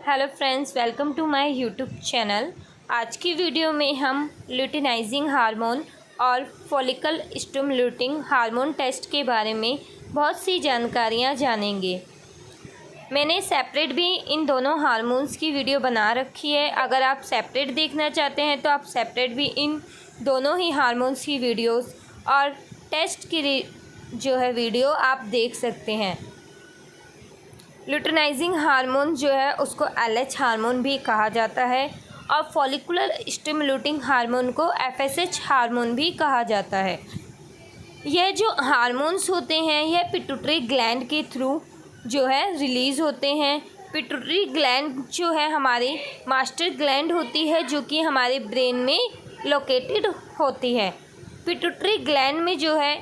Hello friends, welcome to my YouTube channel. आज की video में हम ल्यूटिनाइजिंग हार्मोन और फॉलिकल स्टिमुलेटिंग हार्मोन टेस्ट के बारे में बहुत सी जानकारियां जानेंगे। मैंने सेपरेट भी इन दोनों हार्मोन्स की वीडियो बना रखी है। अगर आप सेपरेट देखना चाहते हैं तो आप सेपरेट भी इन दोनों ही हार्मोन्स की वीडियोस और टेस्ट की जो है वीडियो आप देख सकते हैं। ल्यूटिनाइजिंग हार्मोन जो है उसको LH हार्मोन भी कहा जाता है और फॉलिकुलर स्टिमुलेटिंग हार्मोन को FSH हार्मोन भी कहा जाता है। यह जो हार्मोन्स होते हैं यह पिट्यूटरी ग्लैंड के थ्रू जो है रिलीज़ होते हैं। पिट्यूटरी ग्लैंड जो है हमारी मास्टर ग्लैंड होती है जो कि हमारे ब्रेन में लोकेटेड होती है। पिट्यूटरी ग्लैंड में जो है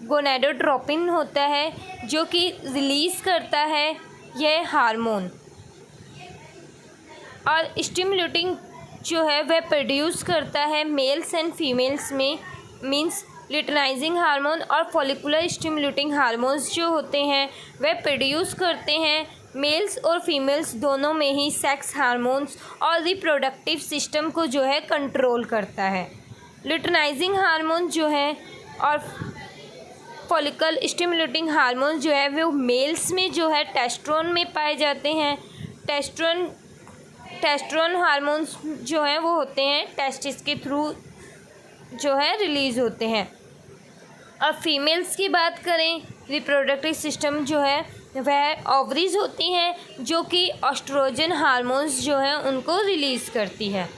गोनेडोट्रोपिन होता है जो कि रिलीज़ करता है यह हार्मोन, और स्टिमुलेटिंग जो है वह प्रोड्यूस करता है मेल्स एंड फीमेल्स में। मींस ल्यूटिनाइजिंग हार्मोन और फॉलिकुलर स्टिमुलेटिंग हार्मोन्स जो होते हैं वह प्रोड्यूस करते हैं मेल्स और फीमेल्स दोनों में ही सेक्स हार्मोन्स और रिप्रोडक्टिव सिस्टम को जो है कंट्रोल करता है। ल्यूटिनाइजिंग हार्मोन जो है और फॉलिकल स्टिमुलेटिंग हार्मोन जो है वो मेल्स में जो है टेस्टोस्टेरोन में पाए जाते हैं। टेस्टोस्टेरोन हार्मोन्स जो हैं वो होते हैं टेस्टिस के थ्रू जो है रिलीज़ होते हैं। अब फीमेल्स की बात करें, रिप्रोडक्टिव सिस्टम जो है वह ओवरीज होती हैं जो कि एस्ट्रोजन हार्मोन्स जो हैं उनको रिलीज़ करती है।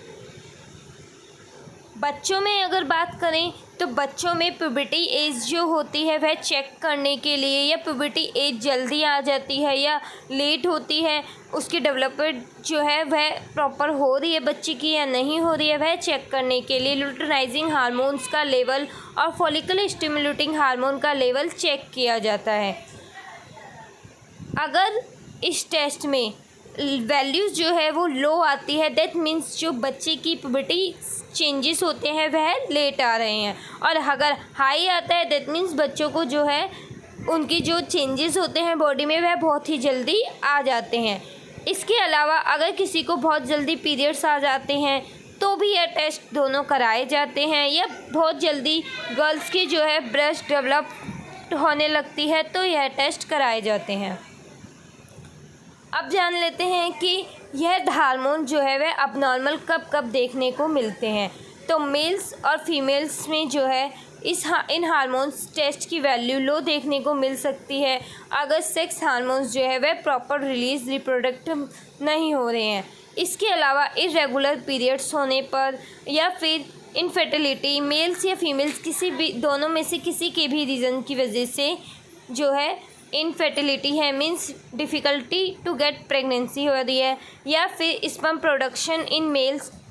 बच्चों में अगर बात करें तो बच्चों में प्यूबर्टी एज जो होती है वह चेक करने के लिए, या प्यूबर्टी एज जल्दी आ जाती है या लेट होती है, उसकी डेवलपमेंट जो है वह प्रॉपर हो रही है बच्चे की या नहीं हो रही है, वह चेक करने के लिए ल्यूटिनाइजिंग हार्मोन्स का लेवल और फॉलिकल स्टिमुलेटिंग हार्मोन का लेवल चेक किया जाता है। अगर इस टेस्ट में वैल्यूज़ जो है वो लो आती है, दैट मीन्स जो बच्चे की प्यूबर्टी चेंजेस होते हैं वह लेट आ रहे हैं, और अगर हाई आता है दैट मीन्स बच्चों को जो है उनकी जो चेंजेस होते हैं बॉडी में वह बहुत ही जल्दी आ जाते हैं। इसके अलावा अगर किसी को बहुत जल्दी पीरियड्स आ जाते हैं तो भी यह टेस्ट दोनों कराए जाते हैं, या बहुत जल्दी गर्ल्स की जो है ब्रेस्ट डेवलप होने लगती है तो यह टेस्ट कराए जाते हैं। अब जान लेते हैं कि यह हार्मोन जो है वह अब नॉर्मल कब कब देखने को मिलते हैं। तो मेल्स और फीमेल्स में जो है इन हार्मोन्स टेस्ट की वैल्यू लो देखने को मिल सकती है अगर सेक्स हार्मोन्स जो है वह प्रॉपर रिलीज रिप्रोडक्टिव नहीं हो रहे हैं। इसके अलावा इरेगुलर पीरियड्स होने पर या फिर इनफर्टिलिटी, मेल्स या फीमेल्स किसी भी दोनों में से किसी के भी रीज़न की वजह से जो है इनफर्टिलिटी है, means difficulty to get pregnancy हो रही है, या फिर स्पर्म प्रोडक्शन इन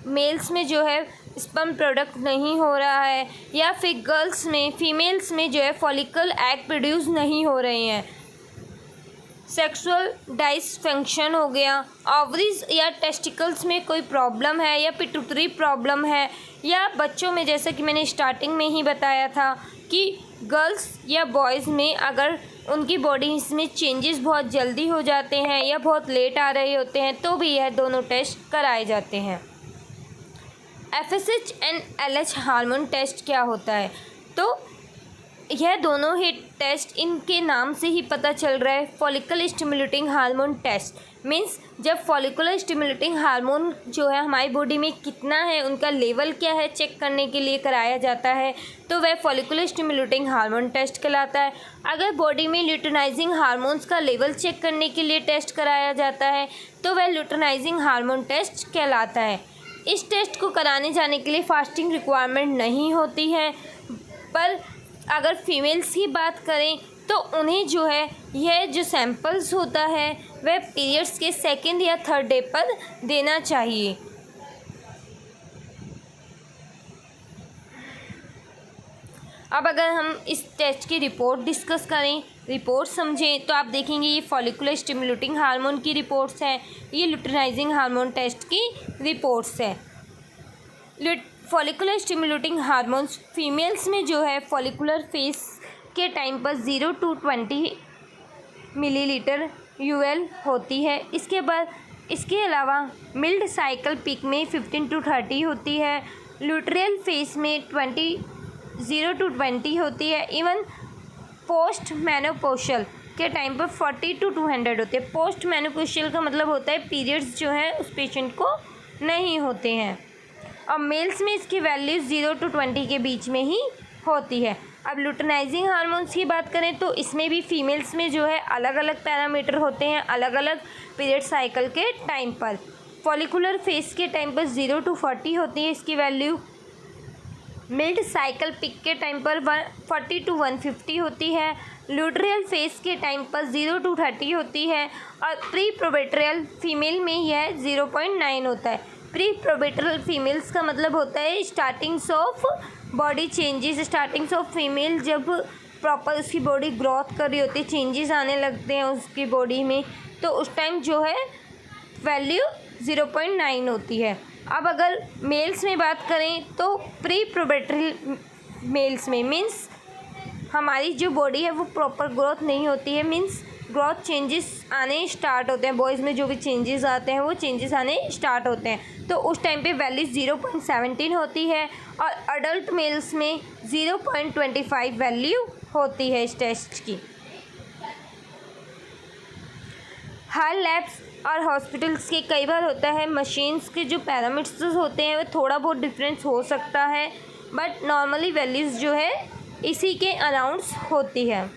मेल्स में जो है स्पर्म प्रोडक्ट नहीं हो रहा है, या फिर गर्ल्स में फीमेल्स में जो है फॉलिकल एग प्रोड्यूस नहीं हो रहे हैं, सेक्सुअल डिसफंक्शन हो गया, ओवरीज या टेस्टिकल्स में कोई प्रॉब्लम है, या पिट्यूटरी प्रॉब्लम है, या बच्चों में जैसा कि मैंने स्टार्टिंग में ही बताया था कि गर्ल्स या बॉयज़ में अगर उनकी बॉडी में चेंजेस बहुत जल्दी हो जाते हैं या बहुत लेट आ रहे होते हैं तो भी यह दोनों टेस्ट कराए जाते हैं। FSH and LH hormone test क्या होता है? तो यह दोनों ही टेस्ट इनके नाम से ही पता चल रहा है, follicle stimulating hormone test. Means जब फॉलिकुलर स्टिमुलेटिंग हार्मोन जो है हमारी बॉडी में कितना है, उनका लेवल क्या है, चेक करने के लिए कराया जाता है तो वह फॉलिकुलर स्टिमुलेटिंग हार्मोन टेस्ट कहलाता है। अगर बॉडी में ल्यूटिनाइजिंग हार्मोन्स का लेवल चेक करने के लिए टेस्ट कराया जाता है तो वह ल्यूटिनाइजिंग हार्मोन टेस्ट कहलाता है। इस टेस्ट को कराने जाने के लिए फास्टिंग रिक्वायरमेंट नहीं होती है, पर अगर फीमेल्स की बात करें तो उन्हें जो है यह जो सैंपल्स होता है वह पीरियड्स के सेकंड या थर्ड डे पर देना चाहिए। अब अगर हम इस टेस्ट की रिपोर्ट डिस्कस करें, रिपोर्ट समझें, तो आप देखेंगे ये फॉलिकुलर स्टिमुलेटिंग हार्मोन की रिपोर्ट्स हैं, ये ल्यूटिनाइजिंग हार्मोन टेस्ट की रिपोर्ट्स हैं। फॉलिकुलर स्टिमुलेटिंग हार्मोन्स फीमेल्स में जो है फॉलिकुलर फेज के टाइम पर 0 to 20 मिलीलीटर UL होती है। इसके बाद इसके अलावा मिल्ड साइकिल पीक में 15 to 30 होती है, ल्यूट्रियल फेस में 0 to 20 होती है, इवन पोस्ट मेनोपॉशल के टाइम पर 40 to 200 होती है। पोस्ट मेनोपॉशल का मतलब होता है पीरियड्स जो है उस पेशेंट को नहीं होते हैं, और मेल्स में इसकी वैल्यू 0 to 20 के बीच में ही होती है। अब लुटेनाइजिंग हार्मोन्स की बात करें तो इसमें भी फीमेल्स में जो है अलग अलग पैरामीटर होते हैं अलग अलग पीरियड साइकिल के टाइम पर। फॉलिकुलर फेस के टाइम पर 0 to 40 होती है इसकी वैल्यू, मिल्ड साइकिल पिक के टाइम पर 40 to 150 होती है, ल्यूट्रियल फेस के टाइम पर 0 to 30 होती है, और प्री प्रोबेट्रियल फीमेल में यह 0.9 होता है। प्री प्रोबेट्रियल फीमेल्स का मतलब होता है startings of body changes, startings of female जब प्रॉपर उसकी बॉडी ग्रोथ कर रही होती है, चेंजेस आने लगते हैं उसकी बॉडी में, तो उस टाइम जो है वैल्यू 0.9 होती है। अब अगर मेल्स में बात करें तो प्री प्रोबेट्रियल मेल्स में मीन्स हमारी जो बॉडी है वो प्रॉपर ग्रोथ नहीं होती है, मीन्स ग्रोथ चेंजेस आने स्टार्ट होते हैं, बॉयज़ में जो भी चेंजेस आते हैं वो चेंजेस आने स्टार्ट होते हैं, तो उस टाइम पे वैल्यू 0.17 होती है, और अडल्ट मेल्स में 0.25 वैल्यू होती है इस टेस्ट की। हर लैब्स और हॉस्पिटल्स के कई बार होता है मशीन्स के जो पैरामीटर्स होते हैं वो थोड़ा बहुत डिफरेंस हो सकता है, बट नॉर्मली वैल्यूज़ जो है इसी के अराउंड्स होती है।